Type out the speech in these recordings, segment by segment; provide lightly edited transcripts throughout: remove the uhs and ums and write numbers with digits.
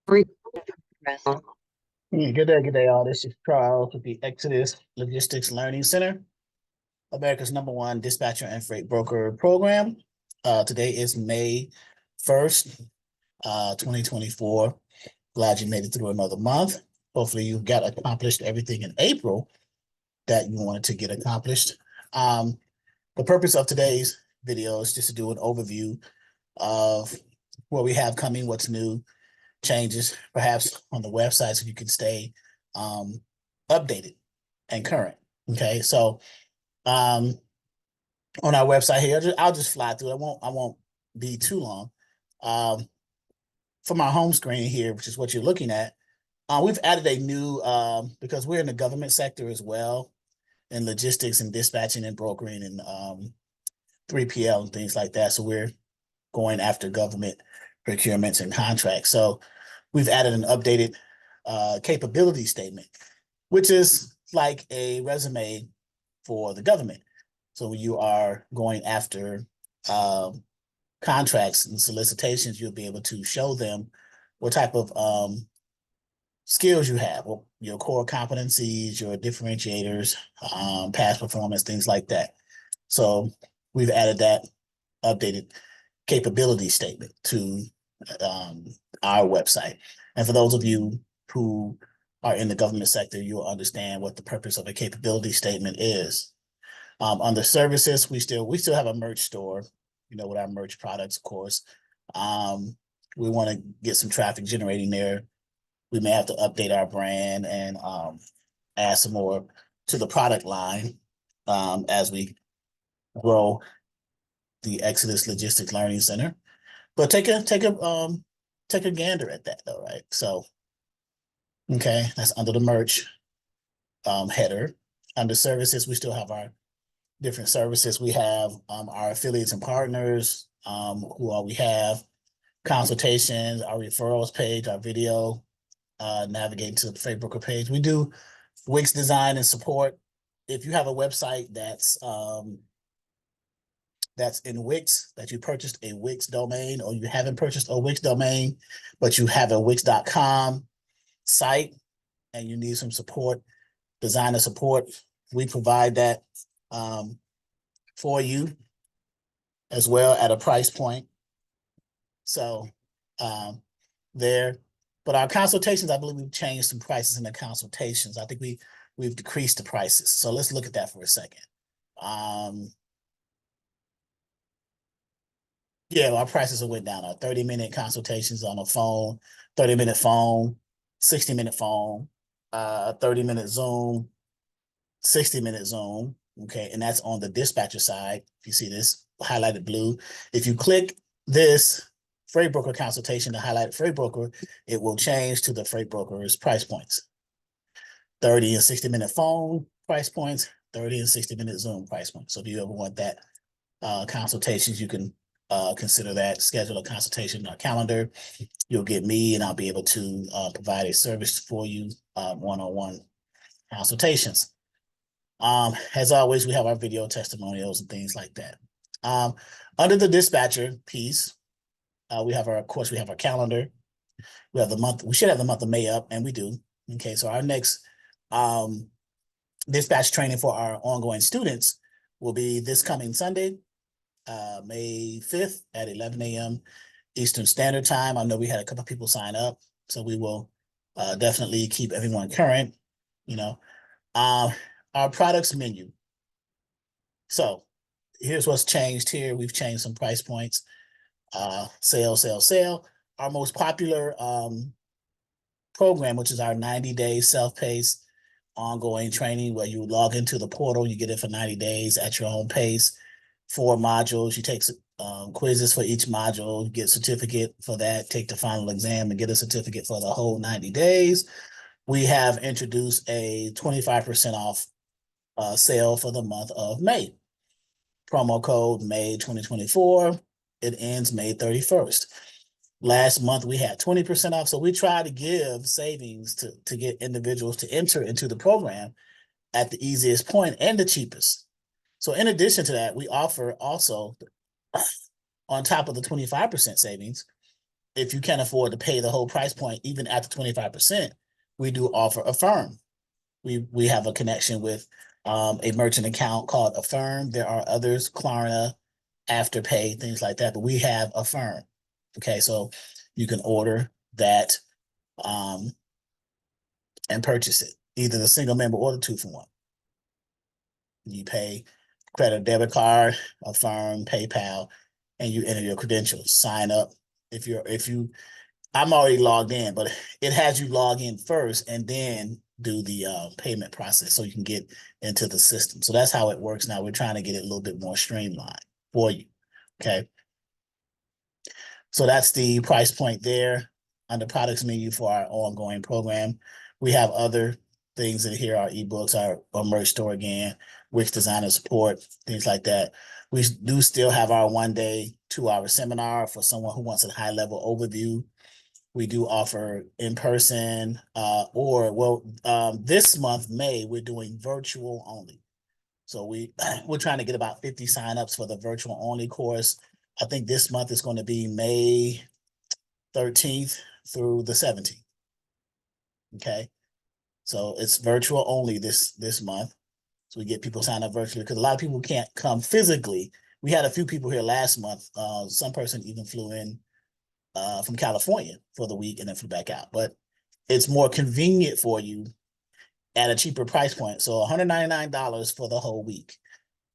Good day, all. This is Charles with the Exodus Logistics Learning Center, America's #1 dispatcher and freight broker program. Today is May 1st, 2024. Glad you made it through another month. Hopefully you got accomplished everything in April that you wanted to get accomplished. The purpose of today's video is just to do an overview of what we have coming, what's new, changes perhaps on the website so you can stay updated and current. Okay, so on our website here, I'll just fly through. I won't be too long. From our home screen here, which is what you're looking at, we've added a new because we're in the government sector as well, in logistics and dispatching and brokering and 3PL and things like that. So we're going after government procurements and contracts. So we've added an updated capability statement, which is like a resume for the government. So when you are going after contracts and solicitations, you'll be able to show them what type of skills you have, your core competencies, your differentiators, past performance, things like that. So we've added that updated capability statement to our website. And for those of you who are in the government sector, you'll understand what the purpose of a capability statement is. Under services, we still have a merch store, with our merch products, of course. We want to get some traffic generating there. We may have to update our brand and add some more to the product line as we grow the Exodus Logistics Learning Center. But take a gander at that though, right? So, okay, that's under the merch header. Under services, we still have our different services. We have our affiliates and partners, who all we have, consultations, our referrals page, our video, navigating to the freight broker page. We do Wix design and support. If you have a website that's in Wix, that you purchased a Wix domain, or you haven't purchased a Wix domain, but you have a Wix.com site and you need some support, designer support, we provide that for you as well at a price point. So there, but our consultations, I believe we've changed some prices in the consultations. I think we've decreased the prices. So let's look at that for a second. Yeah, our prices went down. Our 30-minute consultations on the phone, 30-minute phone, 60-minute phone, 30-minute Zoom, 60-minute Zoom. Okay, and that's on the dispatcher side. If you see this highlighted blue, if you click this freight broker consultation, the highlighted freight broker, it will change to the freight broker's price points. 30 and 60-minute phone price points, 30 and 60-minute Zoom price points. So if you ever want that consultations, you can consider that, schedule a consultation in our calendar. You'll get me and I'll be able to provide a service for you, one-on-one consultations. As always, we have our video testimonials and things like that. Under the dispatcher piece, we have our calendar. We have the month, we should have the month of May up, and we do. Okay, so our next dispatch training for our ongoing students will be this coming Sunday, May 5th at 11 a.m. Eastern Standard Time. I know we had a couple of people sign up, so we will definitely keep everyone current. Our products menu. So here's what's changed here. We've changed some price points. Sale. Our most popular program, which is our 90-day self-paced ongoing training, where you log into the portal, you get it for 90 days at your own pace. 4 modules. You take quizzes for each module, you get a certificate for that, take the final exam and get a certificate for the whole 90 days. We have introduced a 25% off sale for the month of May. Promo code May 2024. It ends May 31st. Last month we had 20% off. So we try to give savings to get individuals to enter into the program at the easiest point and the cheapest. So in addition to that, we offer also, on top of the 25% savings, if you can't afford to pay the whole price point, even at the 25%, we do offer Affirm. We have a connection with a merchant account called Affirm. There are others, Klarna, Afterpay, things like that, but we have Affirm. Okay, so you can order that and purchase it, either the single member or the 2-for-1. You pay credit, debit card, Affirm, PayPal, and you enter your credentials. Sign up. I'm already logged in, but it has you log in first and then do the payment process so you can get into the system. So that's how it works now. We're trying to get it a little bit more streamlined for you. Okay. So that's the price point there on the products menu for our ongoing program. We have other things in here, our ebooks, our merch store again, Wix designer support, things like that. We do still have our 1-day, 2-hour seminar for someone who wants a high level overview. We do offer in-person this month, May, we're doing virtual only. So we're trying to get about 50 signups for the virtual only course. I think this month is going to be May 13th through the 17th. Okay. So it's virtual only this month. So we get people signed up virtually because a lot of people can't come physically. We had a few people here last month. Some person even flew in from California for the week and then flew back out. But it's more convenient for you at a cheaper price point. So $199 for the whole week,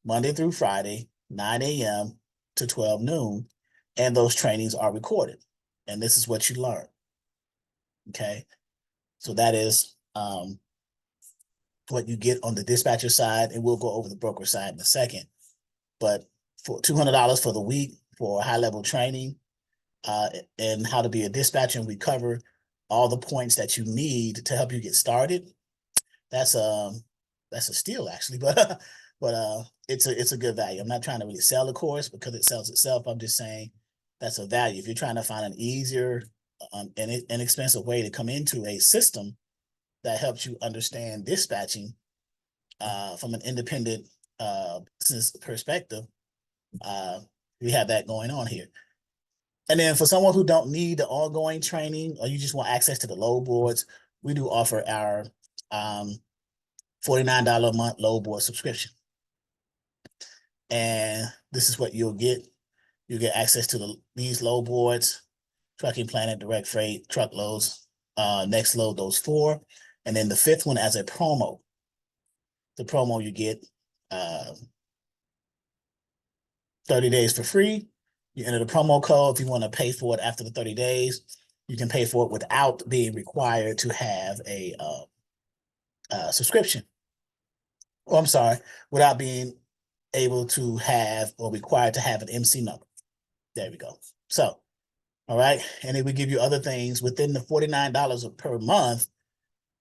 Monday through Friday, 9 a.m. to 12 noon. And those trainings are recorded. And this is what you learn. Okay. So that is what you get on the dispatcher side. And we'll go over the broker side in a second. But for $200 for the week for high-level training, and how to be a dispatcher, and we cover all the points that you need to help you get started. That's a steal actually, but it's a good value. I'm not trying to really sell the course because it sells itself. I'm just saying that's a value. If you're trying to find an easier and inexpensive way to come into a system that helps you understand dispatching from an independent business perspective, we have that going on here. And then for someone who don't need the ongoing training or you just want access to the load boards, we do offer our $49 a month load board subscription. And this is what you'll get. You get access to these load boards, Trucking Planet, Direct Freight, Truckloads, Next Load, those 4. And then the 5th one as a promo. The promo you get 30 days for free. You enter the promo code. If you want to pay for it after the 30 days, you can pay for it without being required to have a subscription. Or I'm sorry, without being able to have or required to have an MC number. There we go. So, all right. And then we give you other things within the $49 per month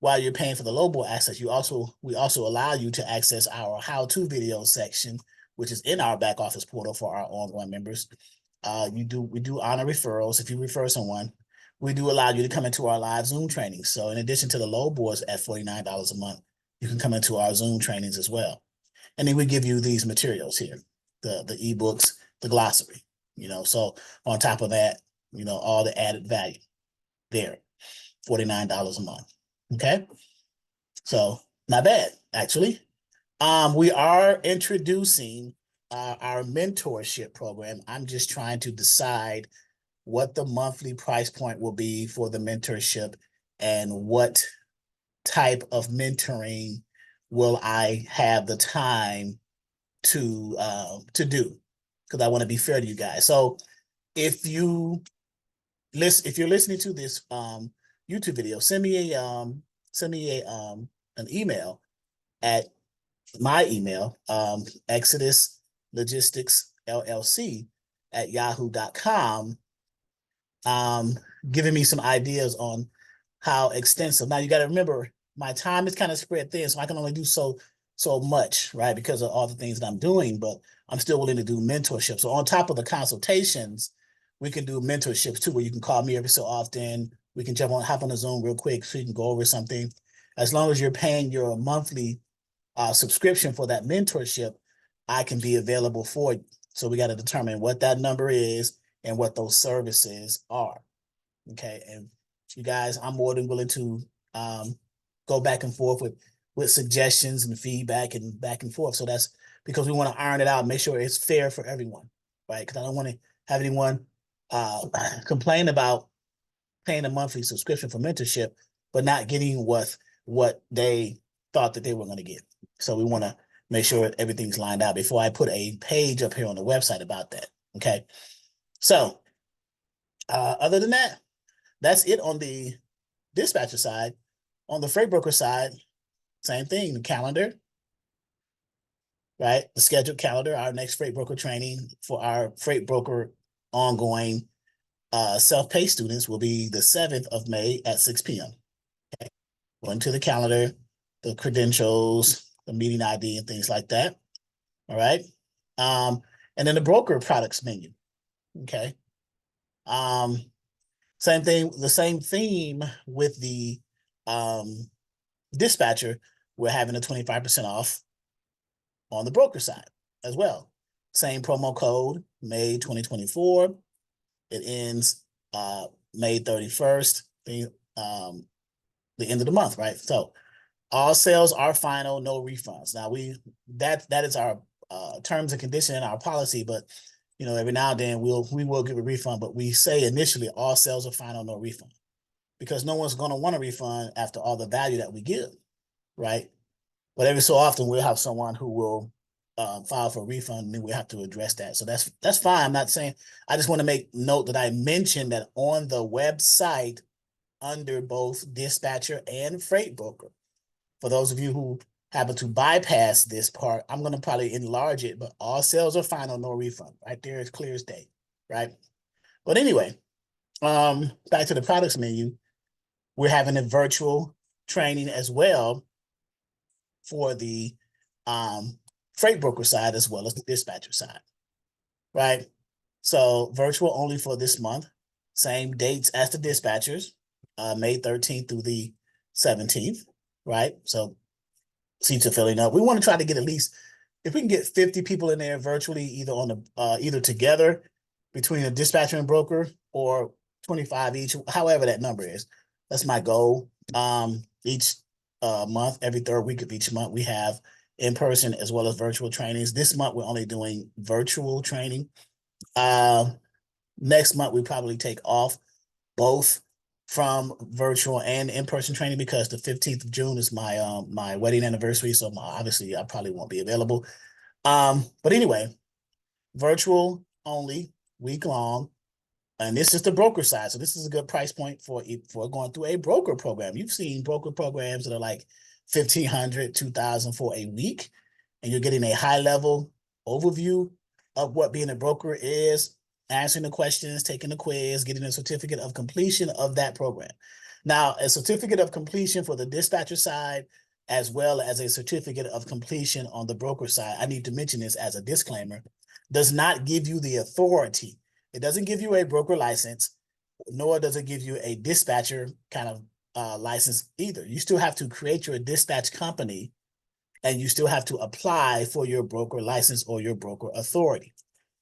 while you're paying for the load board access. We also allow you to access our how-to video section, which is in our back office portal for our ongoing members. We do honor referrals. If you refer someone, we do allow you to come into our live Zoom trainings. So in addition to the load boards at $49 a month, you can come into our Zoom trainings as well. And then we give you these materials here, the ebooks, the glossary, so on top of that, all the added value there, $49 a month. Okay. So not bad, actually. We are introducing our mentorship program. I'm just trying to decide what the monthly price point will be for the mentorship and what type of mentoring will I have the time to do, because I want to be fair to you guys. So if you're listening to this YouTube video, send me an email at my email, Exodus Logistics LLC at yahoo.com, giving me some ideas on how extensive. Now you got to remember, my time is kind of spread thin, so I can only do so much, right? Because of all the things that I'm doing, but I'm still willing to do mentorship. So on top of the consultations, we can do mentorships too, where you can call me every so often. We can hop on a Zoom real quick so you can go over something. As long as you're paying your monthly subscription for that mentorship, I can be available for you. So we got to determine what that number is and what those services are. Okay, and you guys, I'm more than willing to go back and forth with suggestions and feedback and back and forth. So that's because we want to iron it out, make sure it's fair for everyone, right? Because I don't want to have anyone complain about paying a monthly subscription for mentorship, but not getting what they thought that they were going to get. So we want to make sure everything's lined out before I put a page up here on the website about that. Okay. So other than that, that's it on the dispatcher side. On the freight broker side, same thing, the calendar, right? The scheduled calendar, our next freight broker training for our freight broker ongoing self-pay students will be the 7th of May at 6 p.m. Okay. Going to the calendar, the credentials, the meeting ID, and things like that. All right. And then the broker products menu. Okay. Same thing, the same theme with the dispatcher. We're having a 25% off on the broker side as well. Same promo code, May 2024. It ends May 31st, the end of the month, right? So all sales are final, no refunds. Now that is our terms and condition in our policy, but every now and then we will give a refund, but we say initially all sales are final, no refund, because no one's going to want a refund after all the value that we give, right? But every so often we'll have someone who will file for a refund, and then we have to address that. So that's fine. I'm not saying. I just want to make note that I mentioned that on the website under both dispatcher and freight broker. For those of you who happen to bypass this part, I'm going to probably enlarge it, but all sales are final, no refund. Right there is clear as day, right? But anyway, back to the products menu. We're having a virtual training as well for the freight broker side as well as the dispatcher side, right? So virtual only for this month, same dates as the dispatchers, May 13th through the 17th, right? So seats are filling up. We want to try to get at least, if we can get 50 people in there virtually, either on the either together between a dispatcher and broker, or 25 each, however that number is. That's my goal. Each month, every third week of each month, we have in-person as well as virtual trainings. This month, we're only doing virtual training. Next month, we probably take off both from virtual and in-person training, because the 15th of June is my my wedding anniversary. So obviously I probably won't be available. But anyway, virtual only, week long. And this is the broker side. So this is a good price point for going through a broker program. You've seen broker programs that are like $1,500, $2,000 for a week, and you're getting a high level overview of what being a broker is, answering the questions, taking the quiz, getting a certificate of completion of that program. Now, a certificate of completion for the dispatcher side, as well as a certificate of completion on the broker side, I need to mention this as a disclaimer, does not give you the authority. It doesn't give you a broker license, nor does it give you a dispatcher kind of license either. You still have to create your dispatch company, and you still have to apply for your broker license or your broker authority.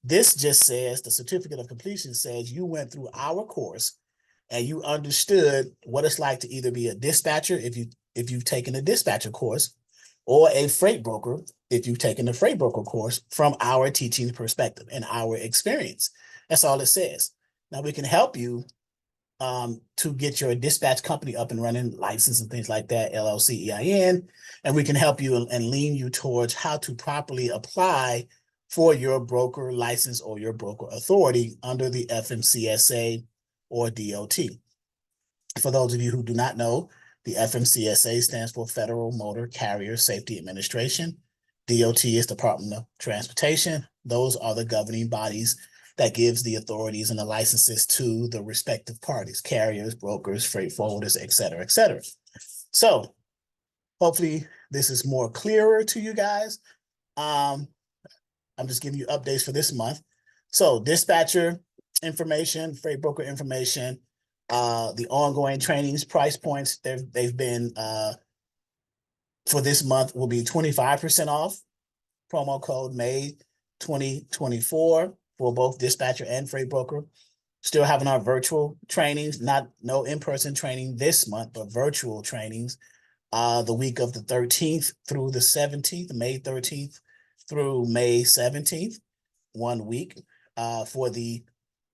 This just says, the certificate of completion says you went through our course and you understood what it's like to either be a dispatcher if you've taken a dispatcher course, or a freight broker if you've taken the freight broker course, from our teaching perspective and our experience. That's all it says. Now we can help you to get your dispatch company up and running, license and things like that, LLC, EIN, and we can help you and lean you towards how to properly apply for your broker license or your broker authority under the FMCSA or DOT. For those of you who do not know, the FMCSA stands for Federal Motor Carrier Safety Administration. DOT is Department of Transportation. Those are the governing bodies that gives the authorities and the licenses to the respective parties, carriers, brokers, freight forwarders, et cetera, et cetera. So hopefully this is more clearer to you guys. I'm just giving you updates for this month. So dispatcher information, freight broker information, the ongoing trainings, price points, they've been, for this month will be 25% off, promo code May 2024 for both dispatcher and freight broker. Still having our virtual trainings, no in-person training this month, but virtual trainings. The week of the 13th through the 17th, May 13th through May 17th, 1 week. For the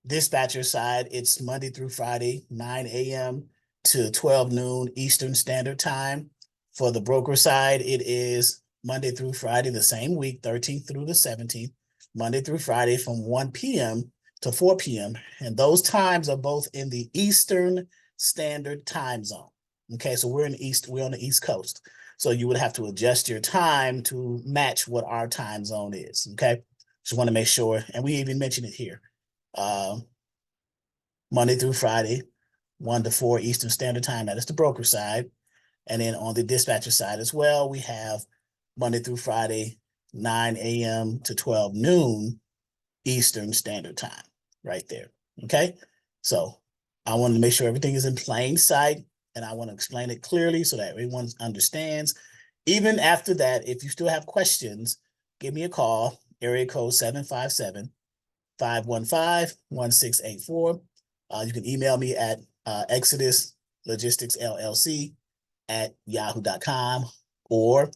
dispatcher side, it's Monday through Friday, 9 a.m. to 12 noon Eastern Standard Time. For the broker side, it is Monday through Friday, the same week, 13th through the 17th, Monday through Friday from 1 p.m. to 4 p.m. And those times are both in the Eastern Standard Time Zone. Okay, so we're on the East Coast. So you would have to adjust your time to match what our time zone is. Okay, just want to make sure, and we even mentioned it here. Monday through Friday, 1 to 4 Eastern Standard Time. That is the broker side. And then on the dispatcher side as well, we have Monday through Friday, 9 a.m. to 12 noon Eastern Standard Time, right there. Okay, so I want to make sure everything is in plain sight, and I want to explain it clearly so that everyone understands. Even after that, if you still have questions, give me a call, area code 757-515-1684. You can email me at Exodus Logistics LLC at yahoo.com or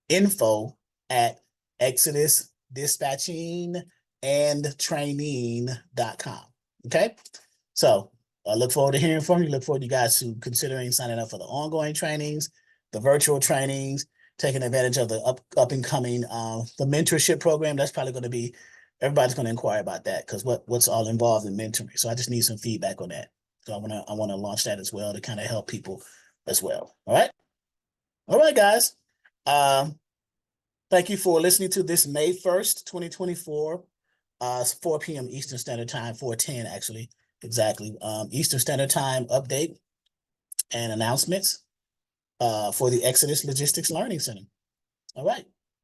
info at Exodus Dispatching and training.com. Okay, so I look forward to hearing from you. Look forward to you guys to considering signing up for the ongoing trainings, the virtual trainings, taking advantage of the up and coming the mentorship program. That's probably going to be, everybody's going to inquire about that, because what's all involved in mentoring. So I just need some feedback on that. So I want to launch that as well to kind of help people as well. All right, guys. Thank you for listening to this May 1st, 2024. 4 p.m. Eastern Standard Time, 4:10 actually, exactly. Eastern Standard Time update and announcements for the Exodus Logistics Learning Center. All right.